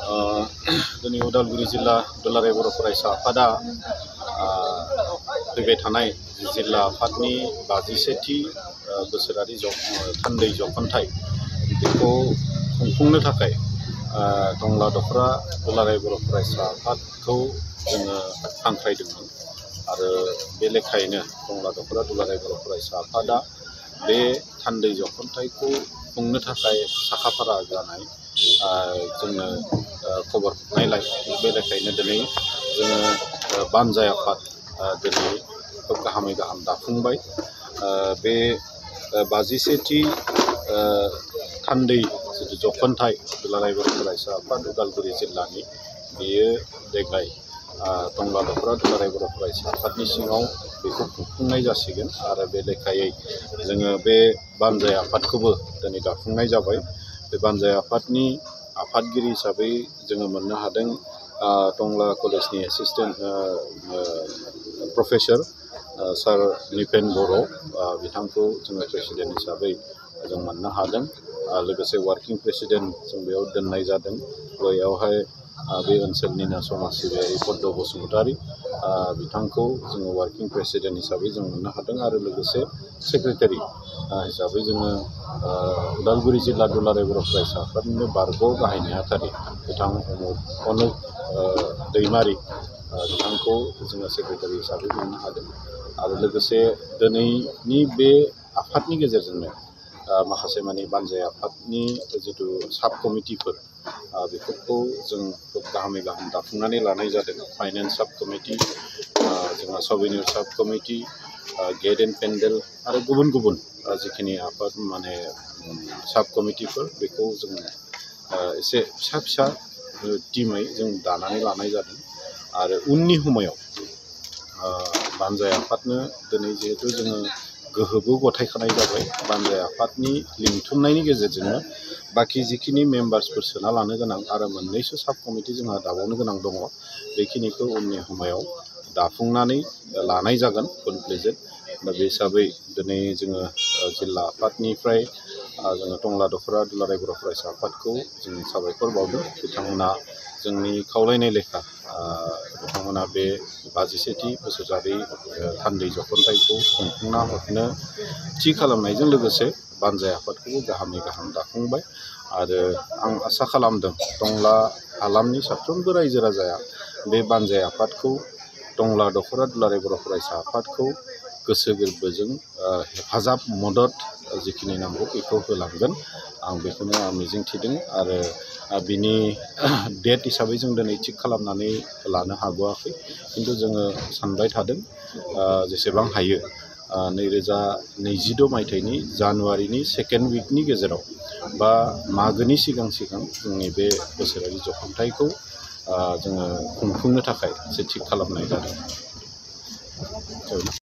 जोंनि उदालगुरि जिल्ला दुलाराय बर' फरायसा आफादा फैबाय थानाय जिल्ला आफादनि 51थि बोसोरारि थान्दै जखनथाइ बेखौ खुंफुंनो थाखाय टंला दखरा दुलाराय बर' फरायसा आफादखौ जोङो हांख्रायदोंमोन आरो बे लेखायैनो टंला दखरा दुलाराय बर' फरायसा आफादा बे थान्दै जखनथाइखौ खुंनो थाखाय साखाफारा जानाय जोंनो खबर हरनायलाय बे लेखायैनो दिनै जोङो बानजाय आफाद दिनै खोब गाहामै गाहाम दाफुंबाय। बे 51थि थान्दै जिथु जखनथाइ दुलाराय बर' फरायसा आफाद उदालगुरि जिल्लानि बेयो देग्लाय टंला दखरा दुलाराय बर' फरायसा आफादनि सिङाव बेखौ खुंफुंनाय जासिगोन आरो बे लेखायै जोङो बे बानजाय आफादखौबो दिनै दाफुंनाय जाबाय। बे बानजाय आफादनि आफादगिरि हिसाबै जोङो मोननो हादों टंला कलेजनि एसिस्टेन्ट प्रफेसर सार निपेन बर' बिथांखौ जोङो प्रेसिडेन्ट हिसाबै जों मोननो हादों। लोगोसे वार्किं प्रेसिडेन्ट जों बेयाव दोननाय जादों। बेयावहाय बे ओनसोलनिनो समाज सिबियारि पद्म बसुमतारी बिथांखौ जोङो वार्किं प्रेसिडेन्ट हिसाबै जों मोननो हादों आरो लोगोसे सेक्रेटारि हिसाबै जोङो उदालगुरि जिल्ला दुलाराय बर' फरायसा आफादनिनो बारग' गाहाय नेहाथारि बिथां अनुप दैमारि बिथांखौ जोङो सेक्रेटारि हिसाबै मोननो हादों आरो लोगोसे दिनैनि बे आफादनि गेजेरजोंनो माखासे माने बानजाय आफादनि जिथु साब कमिटिफोर बेफोरखौ जों खोब गाहामै गाहाम दाफुंनानै लानाय जादों। फाइनेन्स साब कमिटि, जोंहा सबिनियर साब कमिटि, गेट एन्ड पेन्डेल आरो गुबुन गुबुन जिखिनि आफाद माने साब कमिटिफोर बेखौ जों एसे फिसा फिसा टिमै जों दानानै लानाय जादों आरो उननि समायाव बानजाय आफादनो दिनै जिहेतु जोङो गोहोबो गथायखानाय जाबाय। बानजाय आफादनि लिंथुमनायनि गेजेरजोंनो बाखि जिखिनि मेम्बार्सफोर सोना लानो गोनां आरो मोननैसो साब कमिटि जोंहा दाबावनो गोनां दङ बेखिनिखौ उननि समायाव दाफुंनानै लानाय जागोन कमप्लिटेड। दा बे हिसाबै दिनै जोङो जिल्ला आफादनिफ्राय जोङो टंला दखरा दुलाराय बर' फरायसा आफादखौ जों साबायखर बावदों। बिथांमोना जोंनि खावलायनाय लेखा बिथांमोना बे 51थि बोसोरारि थान्दै जखनथाइखौ खुंफुंना हरनो थि खालामनायजों लोगोसे बानजाय आफादखौबो गाहामै गाहाम दाफुंबाय आरो आं आसा खालामदों टंला हालामनि साफ्रोमबो रायजो राजाया बे बानजाय आफादखौ टंला दखरा दुलाराय बर' फरायसा आफादखौ गोसो गोरबोजों हेफाजाब मदद जिखिनि नांगौ बेखौ होलांगोन आं बेखौनो मिजिंथिदों आरो बिनि डेट हिसाबै जों दिनै थिग खालामनानै लानो हागोआखै खिन्थु जोङो सानबाय थादों जेसेबां हायो 2026 मायथाइनि जानुवारिनि सेकेन्ड उइकनि गेजेराव बा मागोनि सिगां जोंनि बे बोसोरारि जखनथाइखौ जोङो खुंफुंनो थाखाय एसे थिग खालामनाय जादों।